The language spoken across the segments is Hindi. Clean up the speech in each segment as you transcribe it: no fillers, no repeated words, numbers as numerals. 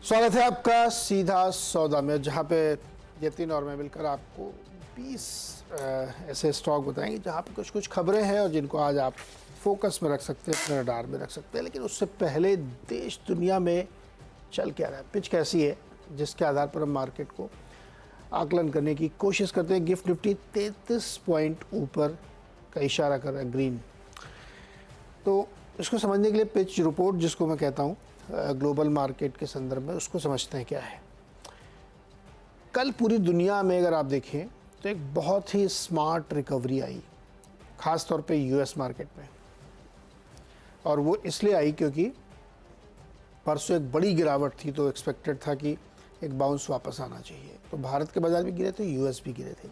स्वागत है आपका सीधा सौदा में, जहाँ पे यतिन और मैं मिलकर आपको 20 ऐसे स्टॉक बताएंगे जहाँ पे कुछ कुछ खबरें हैं और जिनको आज आप फोकस में रख सकते हैं, अपने रडार में रख सकते हैं। लेकिन उससे पहले देश दुनिया में चल क्या रहा है, पिच कैसी है, जिसके आधार पर हम मार्केट को आकलन करने की कोशिश करते हैं। गिफ्ट निफ्टी 33 पॉइंट ऊपर का इशारा कर रहा है, ग्रीन। तो इसको समझने के लिए पिच रिपोर्ट, जिसको मैं कहता हूँ ग्लोबल मार्केट के संदर्भ में, उसको समझते हैं क्या है। कल पूरी दुनिया में अगर आप देखें तो एक बहुत ही स्मार्ट रिकवरी आई, ख़ास तौर पे यूएस मार्केट में। और वो इसलिए आई क्योंकि परसों एक बड़ी गिरावट थी, तो एक्सपेक्टेड था कि एक बाउंस वापस आना चाहिए। तो भारत के बाज़ार भी गिरे थे, यूएस भी गिरे थे।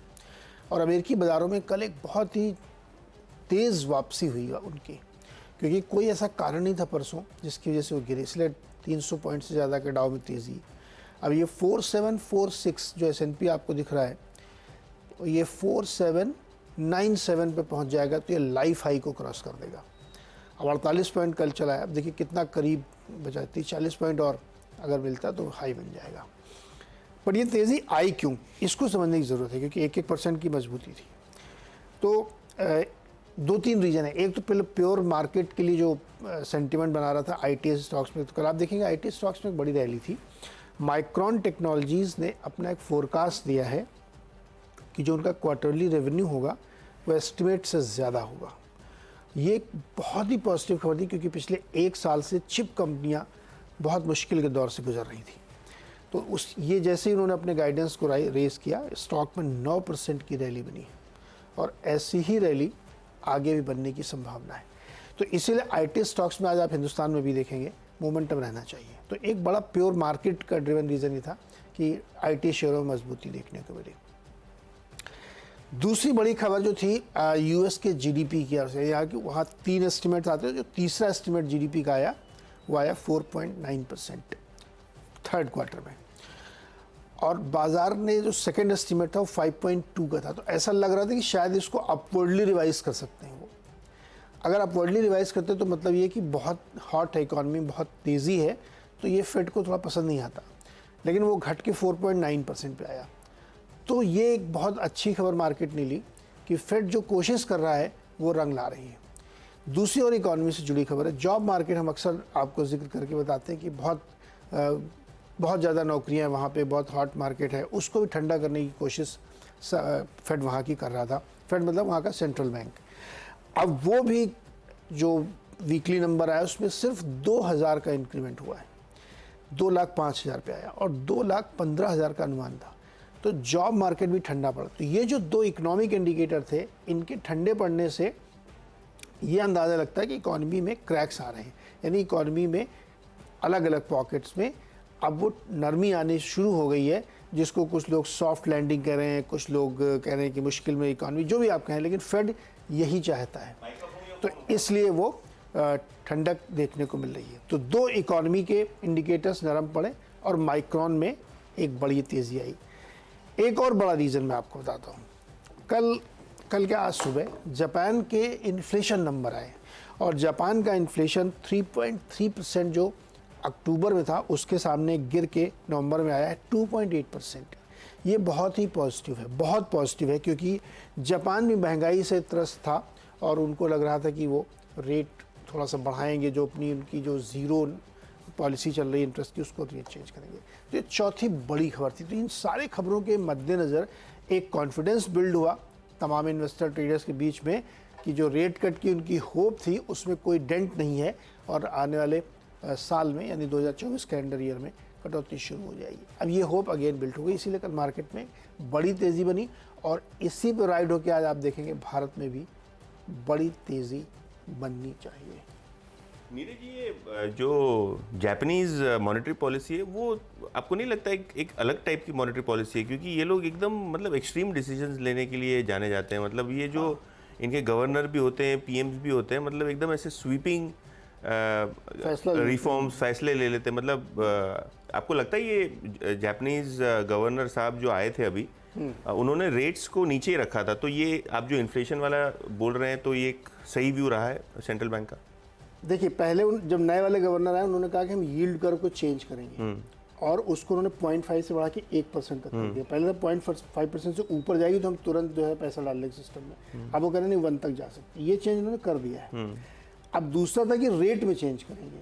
और अमेरिकी बाज़ारों में कल एक बहुत ही तेज़ वापसी हुई उनकी, क्योंकि कोई ऐसा कारण नहीं था परसों जिसकी वजह से वो गिरे, इसलिए 300 पॉइंट से ज़्यादा के डाउ में तेज़ी। अब ये 4746 जो S&P आपको दिख रहा है, ये 4797 पे पहुंच जाएगा तो ये लाइफ हाई को क्रॉस कर देगा। अब 48 पॉइंट कल चला है, अब देखिए कितना करीब बचा, 30-40 पॉइंट और अगर मिलता तो हाई बन जाएगा। पर ये तेज़ी आई क्यों, इसको समझने की ज़रूरत है, क्योंकि 1-1% की मजबूती थी। तो 2-3 रीज़न है। एक तो पहले प्योर मार्केट के लिए जो सेंटिमेंट बना रहा था आईटी स्टॉक्स में, तो कल आप देखेंगे आईटी स्टॉक्स में एक बड़ी रैली थी। माइक्रॉन टेक्नोलॉजीज़ ने अपना एक फोरकास्ट दिया है कि जो उनका क्वार्टरली रेवेन्यू होगा वो एस्टिमेट से ज़्यादा होगा। ये एक बहुत ही पॉजिटिव खबर थी, क्योंकि पिछले 1 साल से चिप कंपनियाँ बहुत मुश्किल के दौर से गुजर रही थी। तो ये जैसे ही उन्होंने अपने गाइडेंस को रेस किया, स्टॉक में 9% की रैली बनी है और ऐसी ही रैली आगे भी बनने की संभावना है। तो इसीलिए आईटी स्टॉक्स में आज आप हिंदुस्तान में भी देखेंगे मोमेंटम रहना चाहिए। तो एक बड़ा प्योर मार्केट का ड्रिवन रीज़न ये था कि आईटी शेयरों में मजबूती देखने को मिली। दूसरी बड़ी खबर जो थी यूएस के जीडीपी की ओर से, यहाँ की वहाँ 3 एस्टिमेट्स आते हैं। जो तीसरा एस्टिमेट जीडीपी का आया वो आया 4.9% थर्ड क्वार्टर में, और बाजार ने जो सेकंड एस्टिमेट था वो 5.2 का था। तो ऐसा लग रहा था कि शायद इसको अपवर्डली रिवाइज कर सकते हैं वो। अगर अपवर्डली रिवाइज करते तो मतलब ये कि बहुत हॉट है इकॉनमी, बहुत तेज़ी है, तो ये फेड को थोड़ा पसंद नहीं आता। लेकिन वो घट के 4.9% पे आया। तो ये एक बहुत अच्छी खबर मार्केट ने ली कि फेड जो कोशिश कर रहा है वो रंग ला रही है। दूसरी और इकॉनमी से जुड़ी खबर है, जॉब मार्केट। हम अक्सर आपको जिक्र करके बताते हैं कि बहुत ज़्यादा नौकरियां वहाँ पे, बहुत हॉट मार्केट है, उसको भी ठंडा करने की कोशिश फेड वहाँ की कर रहा था। फेड मतलब वहाँ का सेंट्रल बैंक। अब वो भी जो वीकली नंबर आया उसमें सिर्फ 2000 का इंक्रीमेंट हुआ है, 2,05,000 पे आया, और 2,15,000 का अनुमान था। तो जॉब मार्केट भी ठंडा पड़ा। तो ये जो 2 इकोनॉमिक इंडिकेटर थे, इनके ठंडे पड़ने से ये अंदाज़ा लगता है कि इकॉनमी में क्रैक्स आ रहे हैं, यानी इकॉनमी में अलग अलग पॉकेट्स में अब वो नरमी आनी शुरू हो गई है, जिसको कुछ लोग सॉफ्ट लैंडिंग कह रहे हैं, कुछ लोग कह रहे हैं कि मुश्किल में इकॉनमी, जो भी आप कहें, लेकिन फेड यही चाहता है। तो इसलिए वो ठंडक देखने को मिल रही है। तो 2 इकॉनमी के इंडिकेटर्स नरम पड़े और माइक्रॉन में एक बड़ी तेज़ी आई। एक और बड़ा रीज़न मैं आपको बताता हूँ। कल क्या, आज सुबह जापान के इन्फ्लेशन नंबर आए, और जापान का इन्फ्लेशन 3.3% जो अक्टूबर में था, उसके सामने गिर के नवंबर में आया है 2.8%। ये बहुत ही पॉजिटिव है, बहुत पॉजिटिव है, क्योंकि जापान भी महंगाई से त्रस्त था और उनको लग रहा था कि वो रेट थोड़ा सा बढ़ाएंगे, जो अपनी उनकी जो ज़ीरो पॉलिसी चल रही है इंटरेस्ट की, उसको रेट चेंज करेंगे। तो ये चौथी बड़ी खबर थी। तो इन सारी खबरों के मद्देनज़र एक कॉन्फिडेंस बिल्ड हुआ तमाम इन्वेस्टर ट्रेडर्स के बीच में कि जो रेट कट की उनकी होप थी उसमें कोई डेंट नहीं है, और आने वाले साल में यानी 2024 कैलेंडर ईयर में कटौती शुरू हो जाएगी। अब ये होप अगेन बिल्ट हो गई, इसीलिए कल मार्केट में बड़ी तेज़ी बनी, और इसी पर राइड होकर आज आप देखेंगे भारत में भी बड़ी तेज़ी बननी चाहिए। नीरज जी, ये जो जापानीज़ मॉनेटरी पॉलिसी है, वो आपको नहीं लगता एक अलग टाइप की मॉनेटरी पॉलिसी है? क्योंकि ये लोग एकदम मतलब एक्सट्रीम डिसीजंस लेने के लिए जाने जाते हैं। मतलब ये जो इनके गवर्नर भी होते हैं, पीएम्स भी होते हैं, मतलब एकदम ऐसे स्वीपिंग रिफॉर्म्स फैसले ले लेते हैं। मतलब आपको लगता है ये जापानीज़ गवर्नर साहब जो आए थे अभी, उन्होंने रेट्स को नीचे ही रखा था, तो ये आप जो इन्फ्लेशन वाला बोल रहे हैं, तो ये एक सही व्यू रहा है सेंट्रल बैंक का? देखिए, पहले जब नए वाले गवर्नर आए, उन्होंने कहा कि हम यील्ड कर्व को चेंज करेंगे, और उसको उन्होंने 0.5 से बढ़ा के 1% तक कर दिया। पहले तो 0.5% से ऊपर जाएगी तो हम तुरंत जो है पैसा डाल लेंगे सिस्टम में, अब वो कह रहे नहीं 1 तक जा सकती। ये चेंज उन्होंने कर दिया है। अब दूसरा था कि रेट में चेंज करेंगे,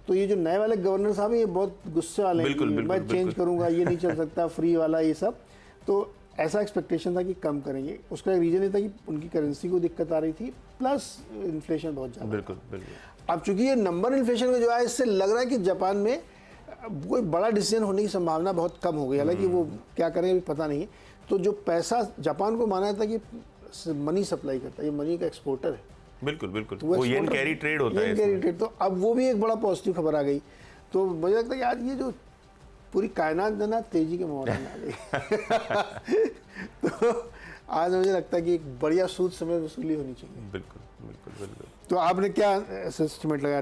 तो ये जो नए वाले गवर्नर साहब हैं ये बहुत गुस्से वाले हैं कि मैं चेंज करूंगा, ये नहीं चल सकता, फ्री वाला ये सब। तो ऐसा एक्सपेक्टेशन था कि कम करेंगे। उसका रिजन ये था कि उनकी करेंसी को दिक्कत आ रही थी, प्लस इन्फ्लेशन बहुत ज़्यादा। बिल्कुल बिल्कुल। अब चूंकि ये नंबर इन्फ्लेशन में जो है, इससे लग रहा है कि जापान में कोई बड़ा डिसीजन होने की संभावना बहुत कम हो गई। हालांकि वो क्या करेंगे अभी पता नहीं है। तो जो पैसा जापान को माना था कि मनी सप्लाई करता है, ये मनी का एक्सपोर्टर है। बिल्कुल बिल्कुल, वो येन कैरी ट्रेड होता है। येन कैरी ट्रेड, तो अब वो भी एक बड़ा पॉजिटिव खबर आ गई। तो मुझे लगता है यार ये जो पूरी कायनात जो ना तेजी के मोड़ में आ गई। तो आज मुझे लगता है कि एक बढ़िया सूद समय वसूली होनी चाहिए। बिल्कुल बिल्कुल बिल्कुल। तो आपने क्या एस्टिमेट लगाया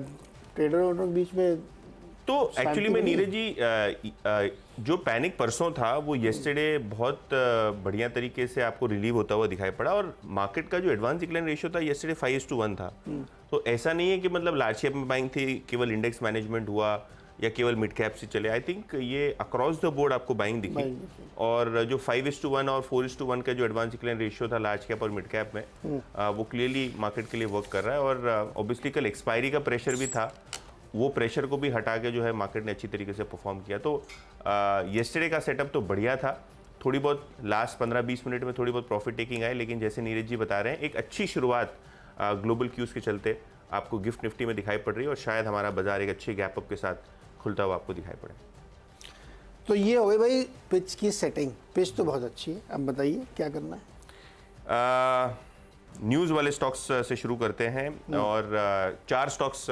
ट्रेडर के बीच में? तो एक्चुअली में नीरज जी, जो पैनिक परसों था वो येस्टरडे बहुत बढ़िया तरीके से आपको रिलीव होता हुआ दिखाई पड़ा, और मार्केट का जो एडवांस डिक्लाइन रेशियो था येस्टरडे 5:1 था। तो ऐसा नहीं है कि मतलब लार्ज कैप में बाइंग थी, केवल इंडेक्स मैनेजमेंट हुआ या केवल मिड कैप से चले। आई थिंक ये अक्रॉस द बोर्ड आपको बाइंग दिखी। और जो 5:1 और 4:1 का जो एडवांस डिक्लाइन रेशियो था लार्ज कैप और मिड कैप में, वो क्लियरली मार्केट के लिए वर्क कर रहा है। और ऑब्वियसली कल एक्सपायरी का प्रेशर भी था, वो प्रेशर को भी हटा के जो है मार्केट ने अच्छी तरीके से परफॉर्म किया। तो येस्टरडे का सेटअप तो बढ़िया था। थोड़ी बहुत लास्ट 15-20 मिनट में थोड़ी बहुत प्रॉफिट टेकिंग आई, लेकिन जैसे नीरज जी बता रहे हैं एक अच्छी शुरुआत ग्लोबल क्यूज के चलते आपको गिफ्ट निफ्टी में दिखाई पड़ रही है, और शायद हमारा बाजार एक अच्छे गैप अप के साथ खुलता हुआ आपको दिखाई पड़े। तो ये हो गई भाई पिच की सेटिंग। पिच तो बहुत अच्छी है, अब बताइए क्या करना है। न्यूज़ वाले स्टॉक्स से शुरू करते हैं, और 4 स्टॉक्स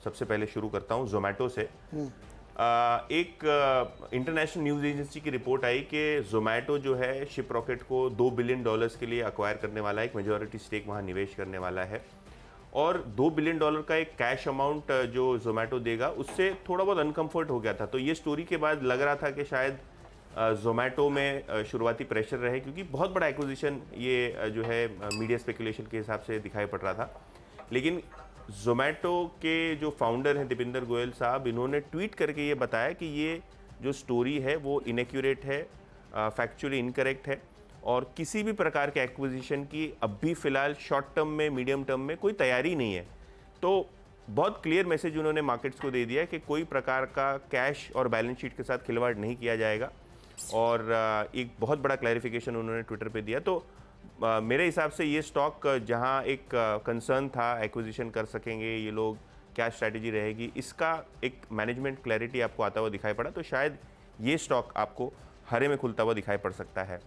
सबसे पहले शुरू करता हूं जोमेटो से। एक इंटरनेशनल न्यूज़ एजेंसी की रिपोर्ट आई कि जोमेटो जो है शिप रॉकेट को $2 बिलियन के लिए अक्वायर करने वाला है, एक मेजॉरिटी स्टेक वहां निवेश करने वाला है। और $2 बिलियन का एक कैश अमाउंट जो जोमेटो देगा, उससे थोड़ा बहुत अनकंफर्ट हो गया था। तो ये स्टोरी के बाद लग रहा था कि शायद जोमेटो में शुरुआती प्रेशर रहे, क्योंकि बहुत बड़ा एक्विजिशन ये जो है मीडिया स्पेकुलेशन के हिसाब से दिखाई पड़ रहा था। लेकिन जोमेटो के जो फाउंडर हैं दीपेंद्र गोयल साहब, इन्होंने ट्वीट करके ये बताया कि ये जो स्टोरी है वो इनएक्यूरेट है, फैक्चुअली इनकरेक्ट है, और किसी भी प्रकार के एक्विजिशन की अभी फ़िलहाल शॉर्ट टर्म में, मीडियम टर्म में कोई तैयारी नहीं है। तो बहुत क्लियर मैसेज उन्होंने मार्केट्स को दे दिया कि कोई प्रकार का कैश और बैलेंस शीट के साथ खिलवाड़ नहीं किया जाएगा, और एक बहुत बड़ा क्लैरिफिकेशन उन्होंने ट्विटर पे दिया। तो मेरे हिसाब से ये स्टॉक जहां एक कंसर्न था एक्विजिशन कर सकेंगे ये लोग, क्या स्ट्रैटेजी रहेगी, इसका एक मैनेजमेंट क्लैरिटी आपको आता हुआ दिखाई पड़ा। तो शायद ये स्टॉक आपको हरे में खुलता हुआ दिखाई पड़ सकता है।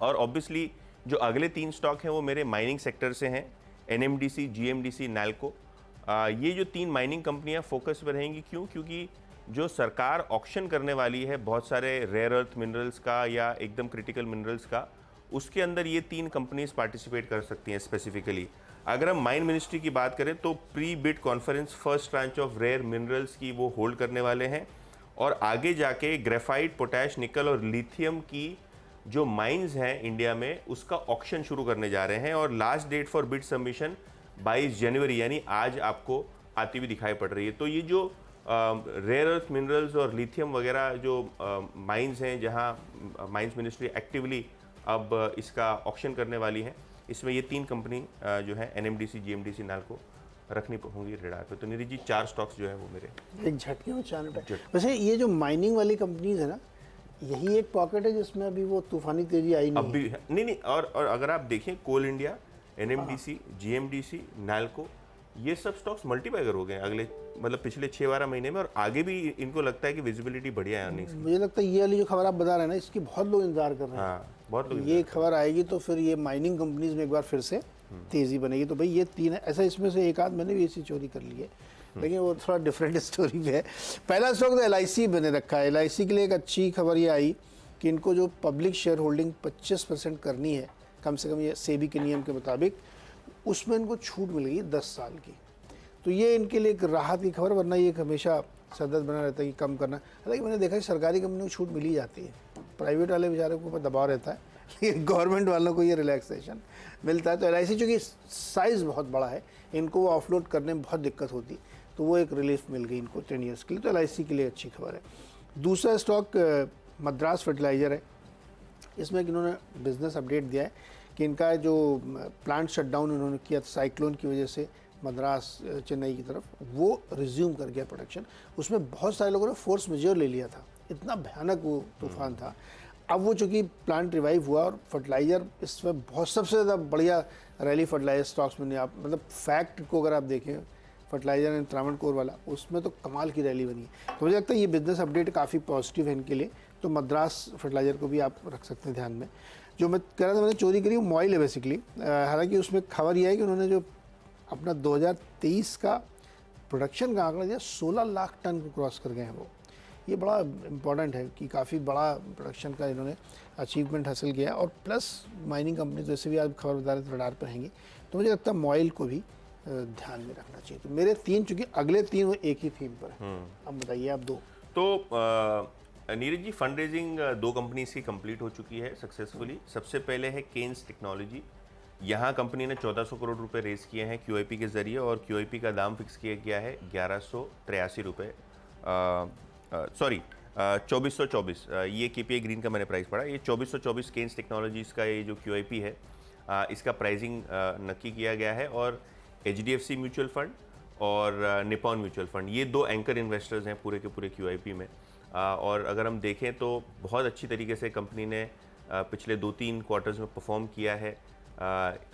और ऑब्वियसली जो अगले 3 स्टॉक हैं वो मेरे माइनिंग सेक्टर से हैं, NMDC, GMDC, नैल्को। ये जो 3 माइनिंग कंपनियां फोकस में रहेंगी। क्यों? क्योंकि जो सरकार ऑक्शन करने वाली है बहुत सारे रेयर अर्थ मिनरल्स का या एकदम क्रिटिकल मिनरल्स का, उसके अंदर ये 3 कंपनीज पार्टिसिपेट कर सकती हैं स्पेसिफिकली। अगर हम माइन मिनिस्ट्री की बात करें तो pre bid conference first tranche of rare minerals की वो होल्ड करने वाले हैं, और आगे जाके ग्रेफाइट, पोटैश, निकल और लिथियम की जो माइंस हैं इंडिया में उसका ऑक्शन शुरू करने जा रहे हैं। और last date for bid submission 22 जनवरी यानी आज आपको आती हुई दिखाई पड़ रही है। तो ये जो रेयर अर्थ मिनरल्स और लिथियम वगैरह जो माइंस हैं जहां माइंस मिनिस्ट्री एक्टिवली अब इसका ऑक्शन करने वाली है, इसमें ये 3 कंपनी जो है NMDC, GMDC, नैल्को रखनी होंगी रेडार पे। तो नीरज जी 4 स्टॉक्स जो है वो मेरे एक झटके में चांद पे। वैसे ये जो माइनिंग वाली कंपनीज है ना, यही एक पॉकेट है जिसमें अभी वो तूफानी तेजी आई नहीं। अभी नहीं, और अगर आप देखें कोल इंडिया, NMDC, GMDC, नैल्को, ये सब स्टॉक्स मल्टीप्लायर हो गए अगले मतलब पिछले 6-12 महीने में, और आगे भी इनको लगता है कि विजिबिलिटी बढ़िया है अर्निंग्स की। मुझे लगता है ये वाली जो खबर आप बता रहे हैं ना, इसकी बहुत लोग इंतजार कर रहे हैं। हाँ, बहुत लोग ये खबर आएगी तो फिर ये माइनिंग कंपनीज में एक बार फिर से तेजी बनेगी। तो भाई ये 3 है। ऐसा इसमें से एक आध मैंने भी ऐसी चोरी कर ली है, लेकिन वो थोड़ा डिफरेंट स्टोरी पे है। पहला स्टॉक तो LIC बने रखा है। LIC के लिए एक अच्छी खबर ये आई कि इनको जो पब्लिक शेयर होल्डिंग 25% करनी है कम से कम, ये सेबी के नियम के मुताबिक, उसमें इनको छूट मिल गई 10 साल की। तो ये इनके लिए एक राहत की खबर, वरना ये हमेशा सदत बना रहता है कि कम करना। हालांकि मैंने देखा है सरकारी कंपनियों को छूट मिल ही जाती है, प्राइवेट वाले बेचारे के ऊपर दबाव रहता है। लेकिन गवर्नमेंट वालों को ये रिलैक्सेशन मिलता है। तो एल चूँकि साइज़ बहुत बड़ा है, इनको वो ऑफलोड करने में बहुत दिक्कत होती, तो वो एक रिलीफ मिल गई इनको 10 ईयर्स के लिए। तो एल के लिए अच्छी खबर है। दूसरा स्टॉक मद्रास फर्टिलाइज़र है। इसमें इन्होंने बिजनेस अपडेट दिया है कि इनका जो प्लांट शटडाउन इन्होंने किया था साइक्लोन की वजह से मद्रास चेन्नई की तरफ, वो रिज्यूम कर गया प्रोडक्शन। उसमें बहुत सारे लोगों ने फोर्स मेजर ले लिया था, इतना भयानक वो तूफान था। अब वो चूँकि प्लांट रिवाइव हुआ और फर्टिलाइज़र इसमें बहुत सबसे ज़्यादा बढ़िया रैली फर्टिलाइजर स्टॉक्स में, आप मतलब फैक्ट को अगर आप देखें फर्टिलाइजर एंड त्रावणकोर वाला, उसमें तो कमाल की रैली बनी है। तो मुझे लगता है ये बिजनेस अपडेट काफ़ी पॉजिटिव है इनके लिए। तो मद्रास फर्टिलाइजर को भी आप रख सकते हैं ध्यान में। जो मैं कह रहा था मैंने चोरी करी वो मॉइल है बेसिकली। हालांकि उसमें खबर यह है कि उन्होंने जो अपना 2023 का प्रोडक्शन का आंकड़ा दिया 16 लाख टन को क्रॉस कर गए हैं वो। ये बड़ा इम्पॉर्टेंट है कि काफ़ी बड़ा प्रोडक्शन का इन्होंने अचीवमेंट हासिल किया। और प्लस माइनिंग कंपनी जैसे भी आप खबर बता रहे थे रडार पर रहेंगी, तो मुझे लगता है मॉइल को भी ध्यान में रखना चाहिए। तो मेरे 3, चूँकि अगले 3 वो एक ही थीम पर है। अब बताइए आप 2। तो Neeraj ji, fund raising 2 companies की कंप्लीट हो चुकी है सक्सेसफुली। सबसे पहले है केन्स टेक्नोलॉजी। यहाँ कंपनी ने 1400 करोड़ रुपए रेज किए हैं QIP के जरिए, और QIP का दाम फिक्स किया गया है 1183 रुपये, सॉरी 2424। ये KPI ग्रीन का मैंने प्राइस पढ़ा। ये 2424 केन्स टेक्नोलॉजीज़ का ये जो QIP है, इसका प्राइसिंग नक्की किया गया है। और HDFC म्यूचुअल फंड और निपॉन म्यूचुअल फंड, ये 2 एंकर इन्वेस्टर्स हैं पूरे के पूरे QIP में। और अगर हम देखें तो बहुत अच्छी तरीके से कंपनी ने पिछले 2-3 क्वार्टर्स में परफॉर्म किया है।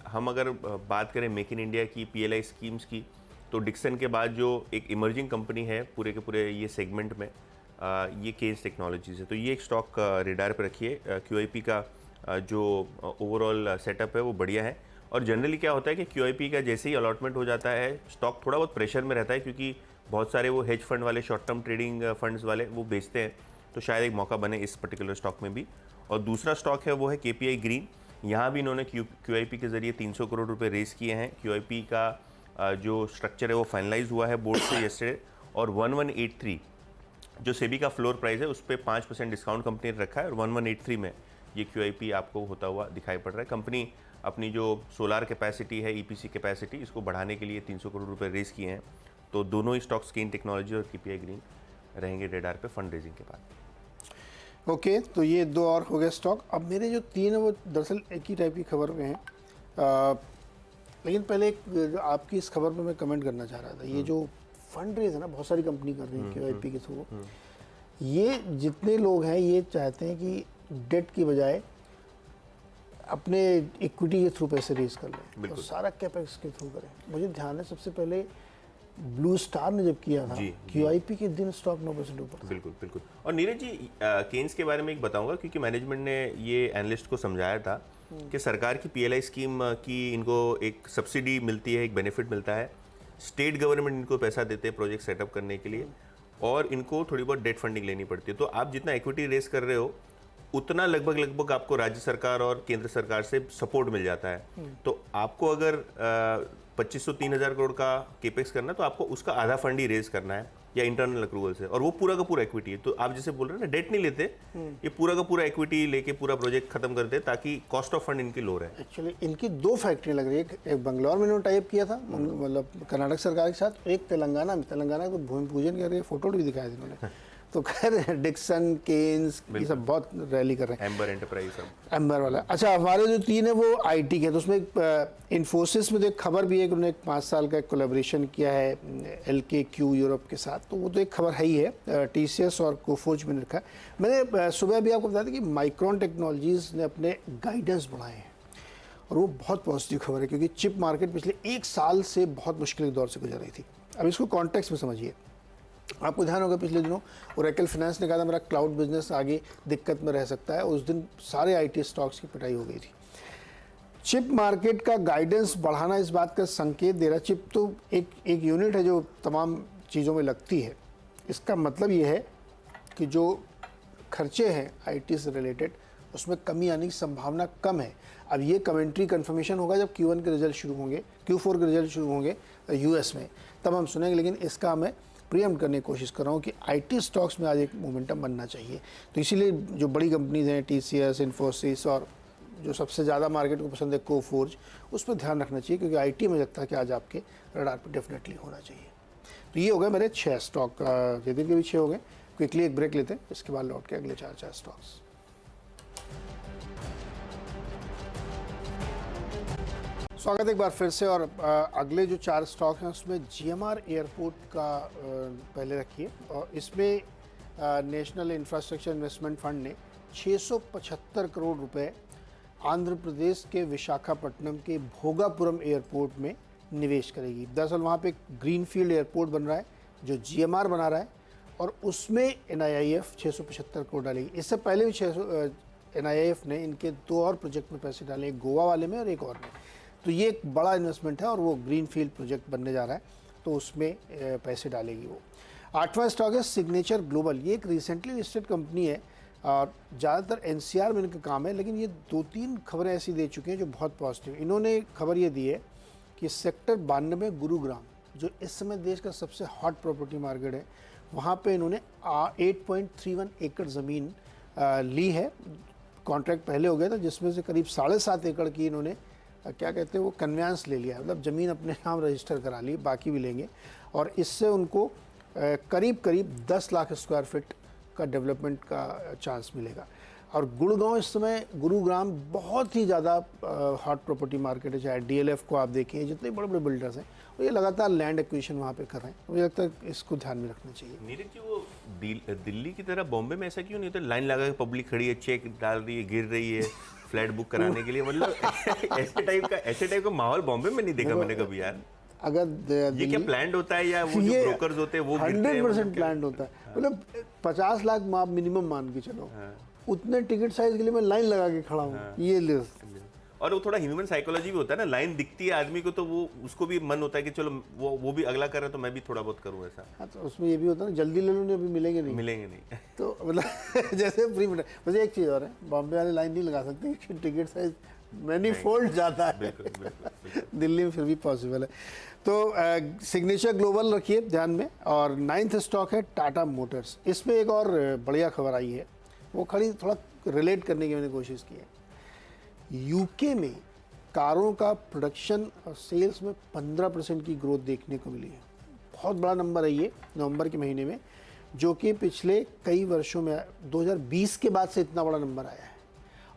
हम अगर बात करें मेक इन इंडिया की PLI स्कीम्स की, तो डिक्सन के बाद जो एक इमर्जिंग कंपनी है पूरे के पूरे ये सेगमेंट में, ये केन्स टेक्नोलॉजीज है। तो ये एक स्टॉक रेडार पर रखिए। QIP का जो ओवरऑल सेटअप है वो बढ़िया है। और जनरली क्या होता है कि QIP का जैसे ही अलॉटमेंट हो जाता है, स्टॉक थोड़ा बहुत प्रेशर में रहता है, क्योंकि बहुत सारे वो हेज फंड वाले, शॉर्ट टर्म ट्रेडिंग फंड्स वाले वो बेचते हैं। तो शायद एक मौका बने इस पर्टिकुलर स्टॉक में भी। और दूसरा स्टॉक है वो है KPI ग्रीन। यहाँ भी इन्होंने QIP के ज़रिए 300 करोड़ रुपए रेज़ किए हैं। QIP का जो स्ट्रक्चर है वो फाइनलाइज हुआ है बोर्ड से येस्टरडे। और 1183 जो सेबी का फ्लोर प्राइस है, उस पर 5% डिस्काउंट कंपनी ने रखा है, और 1183 में ये QIP आपको होता हुआ दिखाई पड़ रहा है। कंपनी अपनी जो सोलार कैपेसिटी है, EPC कैपेसिटी, इसको बढ़ाने के लिए 300 करोड़ रुपए रेज़ किए हैं। तो दोनों ही स्टॉक्स केन टेक्नोलॉजी और KPI ग्रीन रहेंगे रेडार पे फंड रेजिंग के बाद। ओके, तो ये 2 और हो गए स्टॉक। अब मेरे जो 3 है वो दरअसल एक ही टाइप की खबर में हैं। लेकिन पहले एक आपकी इस खबर पे मैं कमेंट करना चाह रहा था। ये जो फंड रेज है ना, बहुत सारी कंपनी कर रही है QIP के थ्रू। ये जितने लोग हैं ये चाहते हैं कि डेट की बजाय अपने इक्विटी के थ्रू पैसे रेज कर लें और सारा कैपेक्स के थ्रू करें। मुझे ध्यान है सबसे पहले ब्लू स्टार ने जब किया था QIP के दिन स्टॉक 9% ऊपर। बिल्कुल बिल्कुल। और नीरज जी, केन्स के बारे में एक बताऊंगा, क्योंकि मैनेजमेंट ने ये एनालिस्ट को समझाया था कि सरकार की PLI स्कीम की इनको एक सब्सिडी मिलती है, एक बेनिफिट मिलता है। स्टेट गवर्नमेंट इनको पैसा देते हैं प्रोजेक्ट सेटअप करने के लिए, और इनको थोड़ी बहुत डेट फंडिंग लेनी पड़ती है। तो आप जितना इक्विटी रेस कर रहे हो, उतना लगभग आपको राज्य सरकार और केंद्र सरकार से सपोर्ट मिल जाता है। तो आपको अगर 2500-3000 करोड़ का केपेक्स करना है, तो आपको उसका आधा फंड ही रेज करना है, या इंटरनल अक्रूवल से, और वो पूरा का पूरा इक्विटी है। तो आप जैसे बोल रहे हैं ना, डेट नहीं लेते, ये पूरा का पूरा इक्विटी लेके पूरा प्रोजेक्ट खत्म करते हैं, ताकि कॉस्ट ऑफ फंड इनकी लो रहे। एक्चुअली इनकी 2 फैक्ट्री लग रही है। एक बंगलौर में इन्होंने टाइप किया था, मतलब कर्नाटक सरकार के साथ, एक तेलंगाना में। तेलंगाना को भूमि पूजन कर रही है, फोटो भी दिखाया था इन्होंने। तो खैर डिक्सन, केन्स ये सब बहुत रैली कर रहे हैं। एम्बर एंटरप्राइज, एम्बर वाला। अच्छा, हमारे जो 3 है वो IT के। तो उसमें इन्फोसिस में तो एक खबर भी है कि उन्होंने 5 साल का कोलैबोरेशन किया है LKQ यूरोप के साथ। तो वो तो एक खबर है ही है। TCS और कोफोर्ज में रखा है। मैंने सुबह भी आपको बताया था कि माइक्रॉन टेक्नोलॉजीज़ ने अपने गाइडेंस बढ़ाए हैं, और वो बहुत पॉजिटिव खबर है, क्योंकि चिप मार्केट पिछले 1 साल से बहुत मुश्किल दौर से गुजर रही थी। अब इसको कॉन्टेक्स्ट में समझिए। आपको ध्यान होगा पिछले दिनों ओरेकल फाइनेंस ने कहा था मेरा क्लाउड बिजनेस आगे दिक्कत में रह सकता है। उस दिन सारे IT स्टॉक्स की पिटाई हो गई थी। चिप मार्केट का गाइडेंस बढ़ाना इस बात का संकेत दे रहा है। चिप तो एक यूनिट है जो तमाम चीज़ों में लगती है। इसका मतलब ये है कि जो खर्चे हैं IT से रिलेटेड, उसमें कमी आने की संभावना कम है। अब ये कमेंट्री कन्फर्मेशन होगा जब Q1 के रिजल्ट शुरू होंगे, Q4 के रिजल्ट शुरू होंगे US में, तब हम सुनेंगे। लेकिन इसका मैं प्रीएम्प्ट करने की कोशिश कर रहा हूँ कि IT स्टॉक्स में आज एक मोमेंटम बनना चाहिए। तो इसीलिए जो बड़ी कंपनीज हैं, TCS, इन्फोसिस और जो सबसे ज़्यादा मार्केट को पसंद है कोफोर्ज, उस पर ध्यान रखना चाहिए क्योंकि आईटी में लगता है कि आज आपके रडार पर डेफिनेटली होना चाहिए। तो ये हो गए मेरे 6 स्टॉक, जयदीप के भी 6 हो गए। क्विकली एक ब्रेक लेते हैं, इसके बाद लौट के अगले 4 स्टॉक्स। स्वागत है एक बार फिर से। और अगले जो 4 स्टॉक हैं उसमें जीएमआर एयरपोर्ट का पहले रखिए। और इसमें नेशनल इंफ्रास्ट्रक्चर इन्वेस्टमेंट फंड ने 675 करोड़ रुपए आंध्र प्रदेश के विशाखापट्टनम के भोगापुरम एयरपोर्ट में निवेश करेगी। दरअसल वहाँ पे एक ग्रीनफील्ड एयरपोर्ट बन रहा है जो जीएमआर बना रहा है और उसमें एनआईआईएफ 675 करोड़ डालेगी। इससे पहले भी एनआईआईएफ ने इनके 2 और प्रोजेक्ट में पैसे डाले, एक गोवा वाले में और एक और में। तो ये एक बड़ा इन्वेस्टमेंट है और वो ग्रीनफील्ड प्रोजेक्ट बनने जा रहा है, तो उसमें पैसे डालेगी वो। 8वां स्टॉक है सिग्नेचर ग्लोबल। ये एक रिसेंटली लिस्टेड कंपनी है और ज़्यादातर एनसीआर में इनका काम है, लेकिन ये 2-3 खबरें ऐसी दे चुके हैं जो बहुत पॉजिटिव। इन्होंने खबर ये दी है कि सेक्टर 92 गुरुग्राम, जो इस समय देश का सबसे हॉट प्रॉपर्टी मार्केट है, वहाँ पे इन्होंने 8.31 एकड़ ज़मीन ली है। कॉन्ट्रैक्ट पहले हो गया था जिसमें से करीब 7.5 एकड़ की इन्होंने क्या कहते हैं वो कन्वेंस ले लिया, मतलब ज़मीन अपने नाम रजिस्टर करा ली, बाकी भी लेंगे। और इससे उनको करीब 10 लाख स्क्वायर फीट का डेवलपमेंट का चांस मिलेगा। और गुड़गांव इस समय गुरुग्राम बहुत ही ज़्यादा हॉट प्रॉपर्टी मार्केट है, चाहे डीएलएफ को आप देखें, जितने बड़े बड़े बिल्डर्स हैं और ये लगातार लैंड एक्विजिशन वहाँ पे कर रहे हैं। मुझे लगता है इसको ध्यान में रखना चाहिए। नीरज जी, वो दिल्ली की तरह बॉम्बे में ऐसा क्यों नहीं होता? लाइन लगा के पब्लिक खड़ी है, चेक डाल रही है, गिर रही है फ्लैट बुक कराने के लिए, मतलब ऐसे टाइप का माहौल बॉम्बे में नहीं देखा मैंने कभी यार। अगर ये क्या प्लान्ड होता है या वो जो ब्रोकर्स होते हैं वो गिरते हैं? 100% प्लान्ड होता है। मतलब 50 लाख मिनिमम मान के चलो, उतने टिकट साइज के लिए मैं लाइन लगा के खड़ा हूँ। ये लिस्ट और वो थोड़ा ह्यूमन साइकोलॉजी भी होता है ना, लाइन दिखती है आदमी को तो वो उसको भी मन होता है कि चलो वो भी अगला कर रहा है तो मैं भी थोड़ा बहुत करूँ ऐसा। हाँ, तो उसमें ये भी होता है ना, जल्दी ले लो नहीं, अभी मिलेंगे नहीं। तो मतलब जैसे फ्री मिनट। वैसे एक चीज़ और है, बॉम्बे वाले लाइन नहीं लगा सकते क्योंकि टिकट साइज मैनी फोल्ड जाता है। बिल्कुल। दिल्ली में फिर भी पॉसिबल है। तो सिग्नेचर ग्लोबल रखिए ध्यान में। और 9th स्टॉक है टाटा मोटर्स। इसमें एक और बढ़िया खबर आई है, वो खड़ी थोड़ा रिलेट करने की मैंने कोशिश की है। यूके में कारों का प्रोडक्शन और सेल्स में 15% की ग्रोथ देखने को मिली है। बहुत बड़ा नंबर है ये नवंबर के महीने में, जो कि पिछले कई वर्षों में 2020 के बाद से इतना बड़ा नंबर आया है।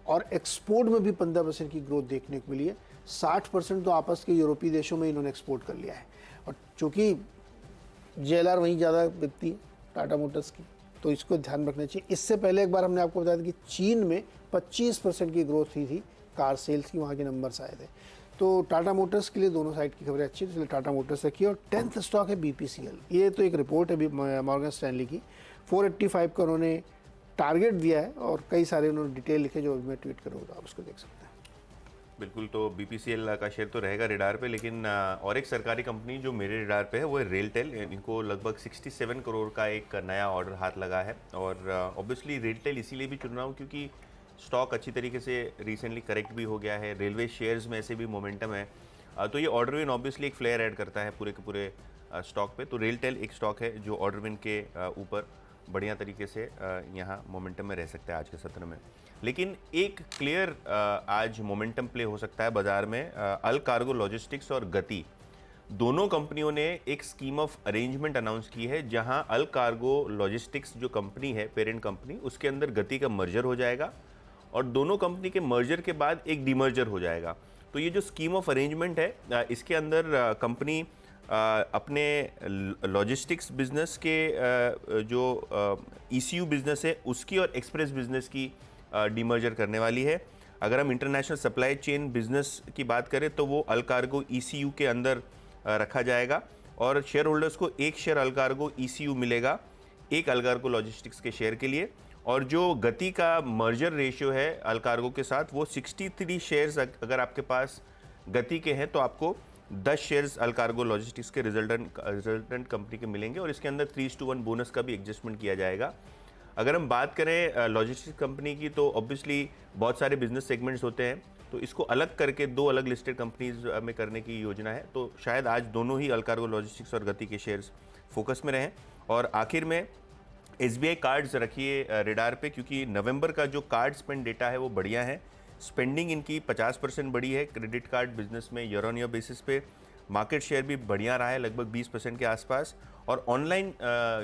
और एक्सपोर्ट में भी 15% की ग्रोथ देखने को मिली है। 60% तो आपस के यूरोपीय देशों में इन्होंने एक्सपोर्ट कर लिया है। और चूँकि JLR वहीं ज़्यादा बिकती है टाटा मोटर्स की, तो इसको ध्यान रखना चाहिए। इससे पहले एक बार हमने आपको बताया था कि चीन में 25% की ग्रोथ हुई थी कार सेल्स की, वहाँ के नंबर्स आए थे। तो टाटा मोटर्स के लिए दोनों साइड की खबरें अच्छी है, इसलिए टाटा मोटर्स रखिए। और 10th स्टॉक है BPCL। ये तो एक रिपोर्ट है मॉर्गन स्टैनली की। 485 का उन्होंने टारगेट दिया है और कई सारे उन्होंने डिटेल लिखे जो मैं ट्वीट करूँगा, आप उसको देख सकते हैं। बिल्कुल। तो BPCL का शेयर तो रहेगा रेडार पे, लेकिन और एक सरकारी कंपनी जो मेरे रेडार पे है वो है रेलटेल। इनको लगभग 67 करोड़ का एक नया ऑर्डर हाथ लगा है। और ऑब्वियसली रेलटेल इसीलिए भी चुन रहा हूँ क्योंकि स्टॉक अच्छी तरीके से रिसेंटली करेक्ट भी हो गया है, रेलवे शेयर्स में ऐसे भी मोमेंटम है। तो ये ऑर्डर विन ऑब्वियसली एक फ्लेयर ऐड करता है पूरे के पूरे स्टॉक पे। तो रेलटेल एक स्टॉक है जो ऑर्डर विन के ऊपर बढ़िया तरीके से यहाँ मोमेंटम में रह सकता है आज के सत्र में। लेकिन एक क्लियर आज मोमेंटम प्ले हो सकता है बाजार में। अल कार्गो लॉजिस्टिक्स और गति दोनों कंपनियों ने एक स्कीम ऑफ अरेंजमेंट अनाउंस की है, जहां अल कार्गो लॉजिस्टिक्स जो कंपनी है पेरेंट कंपनी, उसके अंदर गति का मर्जर हो जाएगा और दोनों कंपनी के मर्जर के बाद एक डीमर्जर हो जाएगा। तो ये जो स्कीम ऑफ अरेंजमेंट है इसके अंदर कंपनी अपने लॉजिस्टिक्स बिजनेस के जो ECU बिजनेस है उसकी और एक्सप्रेस बिजनेस की डीमर्जर करने वाली है। अगर हम इंटरनेशनल सप्लाई चेन बिजनेस की बात करें तो वो अल कार्गो ECU के अंदर रखा जाएगा और शेयर होल्डर्स को एक शेयर अल कार्गो ECU मिलेगा एक अल कार्गो लॉजिस्टिक्स के शेयर के लिए। और जो गति का मर्जर रेशियो है अल कार्गो के साथ वो 63 शेयर्स अगर आपके पास गति के हैं तो आपको 10 शेयर्स अल कार्गो लॉजिस्टिक्स के रिजल्टेंट कंपनी के मिलेंगे और इसके अंदर 3:1 बोनस का भी एडजस्टमेंट किया जाएगा। अगर हम बात करें लॉजिस्टिक्स कंपनी की तो ऑब्वियसली बहुत सारे बिजनेस सेगमेंट्स होते हैं, तो इसको अलग करके 2 अलग लिस्टेड कंपनीज में करने की योजना है। तो शायद आज दोनों ही अल कार्गो लॉजिस्टिक्स और गति के शेयर्स फोकस में रहें। और आखिर में SBI कार्ड्स रखिए रेडार पे, क्योंकि नवंबर का जो कार्ड स्पेंड डेटा है वो बढ़िया है। स्पेंडिंग इनकी 50% बढ़ी है क्रेडिट कार्ड बिजनेस में ईयर ऑन ईयर बेसिस पे। मार्केट शेयर भी बढ़िया रहा है लगभग 20% के आसपास। और ऑनलाइन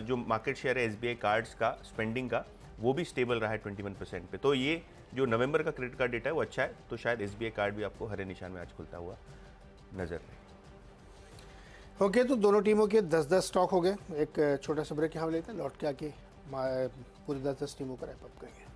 जो मार्केट शेयर है एसबीआई कार्ड्स का स्पेंडिंग का वो भी स्टेबल रहा है 21% पे। तो ये जो नवंबर का क्रेडिट कार्ड डेटा है वो अच्छा है, तो शायद एसबीआई कार्ड भी आपको हरे निशान में आज खुलता हुआ नजर आए। ओके, तो दोनों टीमों के 10-10 स्टॉक हो गए। एक छोटा सा ब्रेक यहाँ लेते हैं, लौट के आके पूरी 10-10 टीमों का रैप अप करेंगे।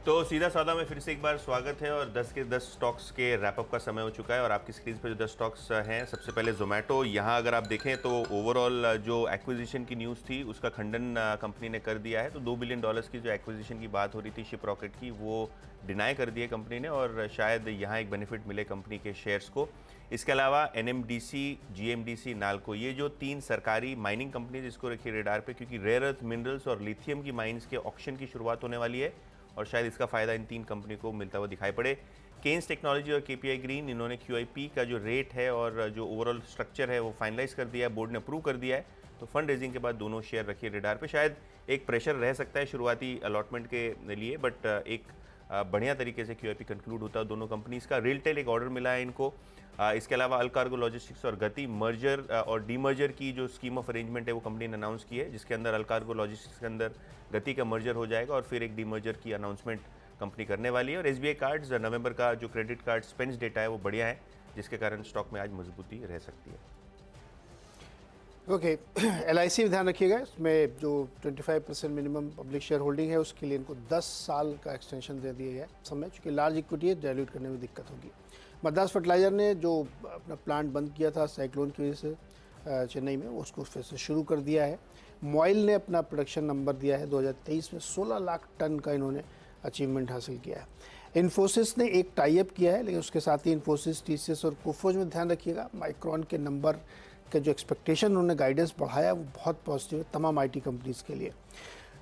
तो सीधा सौदा में फिर से एक बार स्वागत है और 10 के 10 स्टॉक्स के रैपअप का समय हो चुका है और आपकी स्क्रीन पर जो 10 स्टॉक्स हैं, सबसे पहले जोमेटो। यहाँ अगर आप देखें तो ओवरऑल जो एक्विजिशन की न्यूज़ थी उसका खंडन कंपनी ने कर दिया है। तो $2 बिलियन की जो एक्विजिशन की बात हो रही थी शिप रॉकेट की, वो डिनाई कर दी है कंपनी ने और शायद यहाँ एक बेनिफिट मिले कंपनी के शेयर्स को। इसके अलावा एनएमडीसी, जीएमडीसी, नाल्को, ये जो 3 सरकारी माइनिंग कंपनी जिसको रखिए रेडार पे, क्योंकि रेयर अर्थ मिनरल्स और लिथियम की माइंस के ऑक्शन की शुरुआत होने वाली है और शायद इसका फ़ायदा इन 3 कंपनी को मिलता हुआ दिखाई पड़े। केन्स टेक्नोलॉजी और केपीआई ग्रीन, इन्होंने क्यूआईपी का जो रेट है और जो ओवरऑल स्ट्रक्चर है वो फाइनलाइज कर दिया है, बोर्ड ने अप्रूव कर दिया है। तो फंड रेजिंग के बाद दोनों शेयर रखिए रेडार पे। शायद एक प्रेशर रह सकता है शुरुआती अलॉटमेंट के लिए, बट एक बढ़िया तरीके से क्यूआईपी कंक्लूड होता है दोनों कंपनीज़ का। रेलटेल एक ऑर्डर मिला है इनको। इसके अलावा अलकार्गो लॉजिस्टिक्स और गति मर्जर और डीमर्जर की जो स्कीम ऑफ अरेंजमेंट है वो कंपनी ने अनाउंस की है, जिसके अंदर अलकार्गो लॉजिस्टिक्स के अंदर गति का मर्जर हो जाएगा और फिर एक डीमर्जर की अनाउंसमेंट कंपनी करने वाली है। और एसबीआई कार्ड्स नवंबर का जो क्रेडिट कार्ड स्पेंड्स डेटा है वो बढ़िया है, जिसके कारण स्टॉक में आज मजबूती रह सकती है। ओके, एलआईसी में ध्यान रखिएगा, इसमें जो 25% मिनिमम पब्लिक शेयर होल्डिंग है उसके लिए इनको 10 साल का एक्सटेंशन दे दिया गया समय, चूँकि लार्ज इक्विटी है, डाइल्यूट करने में दिक्कत होगी। मद्रास फर्टिलाइजर ने जो अपना प्लांट बंद किया था साइक्लोन की वजह से चेन्नई में, उसको फिर से शुरू कर दिया है। मॉइल ने अपना प्रोडक्शन नंबर दिया है 2023 में 16 लाख टन का इन्होंने अचीवमेंट हासिल किया है। इन्फोसिस ने एक टाई अप किया है, लेकिन उसके साथ ही इन्फोसिस, टीसीएस और कोफोज में ध्यान रखिएगा। माइक्रॉन के नंबर का जो एक्सपेक्टेशन उन्होंने गाइडेंस बढ़ाया वो बहुत पॉजिटिव है तमाम आईटी कंपनीज के लिए,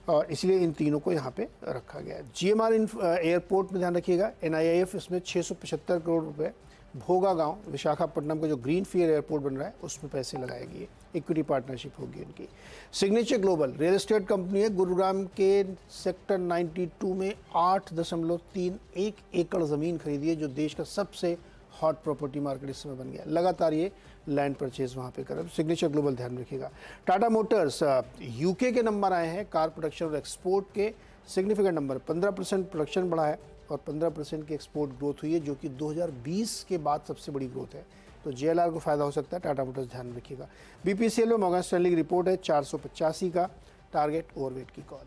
और इसलिए इन तीनों को यहाँ पे रखा गया है। जीएमआर एयरपोर्ट में ध्यान रखिएगा, एनआईआईएफ इसमें 675 करोड़ रुपए भोगा गांव विशाखापट्टनम का जो ग्रीन फील्ड एयरपोर्ट बन रहा है उसमें पैसे लगाएगी, इक्विटी पार्टनरशिप होगी उनकी। Signature global real estate company है, गुरुग्राम के सेक्टर 92 में 8.31 एकड़ ज़मीन खरीदी है, जो देश का सबसे हॉट प्रॉपर्टी मार्केट इस समय बन गया। लगातार ये लैंड परचेज वहाँ पे कर, सिग्नेचर ग्लोबल ध्यान रखिएगा। टाटा मोटर्स यूके के नंबर आए हैं कार प्रोडक्शन और एक्सपोर्ट के सिग्निफिकेंट नंबर, 15% प्रोडक्शन बढ़ा है और 15% की एक्सपोर्ट ग्रोथ हुई है, जो कि 2020 के बाद सबसे बड़ी ग्रोथ है। तो जेएलआर को फायदा हो सकता है, टाटा मोटर्स ध्यान रखिएगा। बीपीसीएल में मॉर्गन स्टैनली की रिपोर्ट है 485 का टारगेट, ओवरवेट की कॉल।